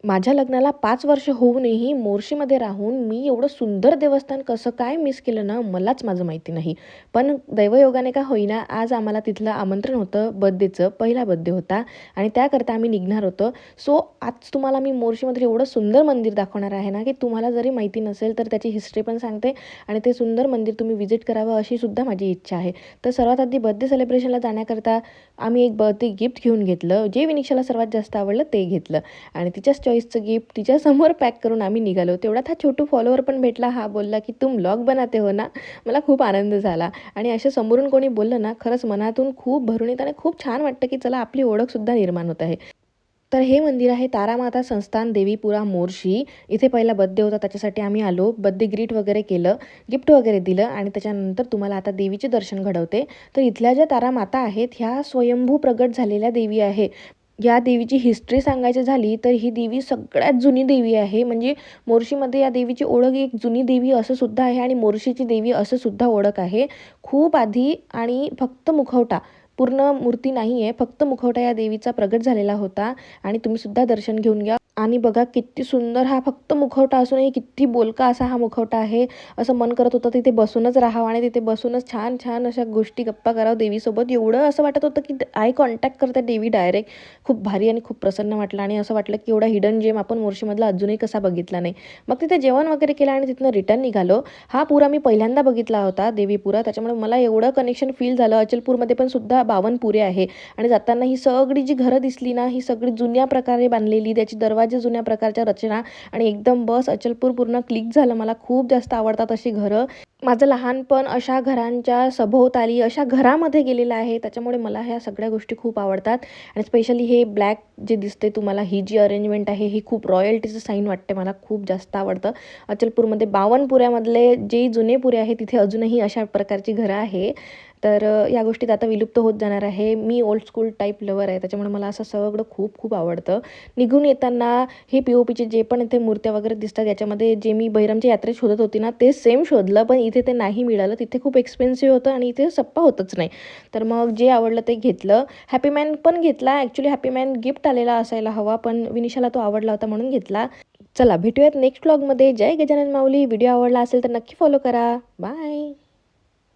माझ्या लग्नाला 5 वर्ष होऊनही मोर्शीमध्ये राहून मी एवढं सुंदर देवस्थान कसं काय मिस केलं ना, मलाच माझं माहिती नाही. पण दैवयोगाने का होईना आज आम्हाला तिथलं आमंत्रण होतं बर्थडेचं, पहिला बर्थडे होता आणि त्याकरता आम्ही निघणार होतो. सो आज तुम्हाला मी मोर्शीमध्ये एवढं सुंदर मंदिर दाखवणार आहे ना, की तुम्हाला जरी माहिती नसेल तर त्याची हिस्ट्री पण सांगते आणि ते सुंदर मंदिर तुम्ही व्हिजिट करावं अशी सुद्धा माझी इच्छा आहे. तर सर्वात आधी बर्थडे सेलिब्रेशनला जाण्याकरता आम्ही एक बर्थडे गिफ्ट घेऊन घेतलं. जे विनिशाला सर्वात जास्त आवडलं ते घेतलं आणि तिच्याच चॉईसचं गिफ्ट तिच्यासमोर पॅक करून आम्ही निघालो. तेवढ्यात हा छोटू फॉलोवर पण भेटला. हा बोलला, की "तुम व्लॉग बनाते हो ना?" मला खूप आनंद झाला आणि असं समोरून कोणी बोललं ना, खरंच मनातून खूप भरून येतं आणि खूप छान वाटतं, की चला आपली ओळखसुद्धा निर्माण होत आहे. तर हे मंदिर आहे तारामाता संस्थान देवीपुरा मोर्शी. इथे पहिला बर्थडे होता त्याच्यासाठी आम्ही आलो. बर्थडे ग्रीट वगैरे केलं, गिफ्ट वगैरे दिलं आणि त्याच्यानंतर तुम्हाला आता देवीचे दर्शन घडवते. तर इथल्या ज्या तारामाता आहेत ह्या स्वयंभू प्रगट झालेल्या देवी आहे. या देवीची हिस्ट्री सांगायची झाली तर ही देवी सगळ्यात जुनी देवी आहे. म्हणजे मोर्शीमध्ये या देवीची ओळख एक जुनी देवी असं सुद्धा आहे आणि मोर्शीची देवी असं सुद्धा ओळख आहे. खूप आधी आणि फक्त मुखवटा, पूर्ण मूर्ती नाही आहे, फक्त मुखवटा या देवीचा प्रगट झालेला होता आणि तुम्ही सुद्धा दर्शन घेऊन घ्या. आणि बघा किती सुंदर हा फक्त मुखवटा असूनही किती बोलका असा हा मुखवटा आहे. असं मन करत होतं तिथे बसूनच राहावं आणि तिथे बसूनच छान छान अशा गोष्टी गप्पा करावं देवीसोबत. एवढं असं वाटत होतं की आय कॉन्टॅक्ट करते देवी डायरेक्ट. खूप भारी आणि खूप प्रसन्न वाटलं आणि असं वाटलं की एवढा हिडन जेम आपण मोर्शीमधला अजूनही कसा बघितला नाही. मग तिथे जेवण वगैरे केलं आणि तिथनं रिटर्न निघालो. हा पुरा मी पहिल्यांदा बघितला होता देवीपुरा, त्याच्यामुळे मला एवढं कनेक्शन फील झालं. अचलपूरमध्ये पण सुद्धा 52 पुरे आहे आणि जाताना ही सगळी जी घरं दिसली ना, ही सगळी जुन्या प्रकारे बांधलेली, त्याची दरवाजे जुन्या प्रकारच्या रचना आणि एकदम बस अचलपूर पूर्ण क्लिक झालं. मला खूप जास्त आवडतात अशी घरं. माझं लहानपण अशा घरांच्या सभोवताली अशा घरामध्ये गेलेलं आहे, त्याच्यामुळे मला ह्या सगळ्या गोष्टी खूप आवडतात आणि स्पेशली हे ब्लॅक जे दिसते तुम्हाला, ही जी अरेंजमेंट आहे ही खूप रॉयल्टीचं साईन वाटते. मला खूप जास्त आवडतं. अचलपूरमध्ये 52 पुऱ्यामधले जे जुने पुरे आहे तिथे अजूनही अशा प्रकारची घरं आहे. तर या गोष्टीत आता विलुप्त होत जाणार आहे. मी ओल्ड स्कूल टाईप लवर आहे, त्याच्यामुळे मला असं सगळं खूप खूप आवडतं. निघून येताना हे पी-ओ-पीचे जे पण इथे मूर्त्या वगैरे दिसतात याच्यामध्ये जे मी बहिरमच्या यात्रेत शोधत होती ना, ते सेम शोधलं, पण इथे ते नाही मिळालं. तिथे खूप एक्सपेन्सिव्ह होतं आणि इथे सप्पा होतच नाही. तर मग जे आवडलं ते घेतलं. हॅपी मॅन पण घेतला. ॲक्च्युली हॅपी मॅन गिफ्ट आलेला असायला हवा, पण विनिशाला तो आवडला होता म्हणून घेतला. चला भेटूयात नेक्स्ट व्लॉगमध्ये. जय गजानन माऊली. व्हिडिओ आवडला असेल तर नक्की फॉलो करा. बाय.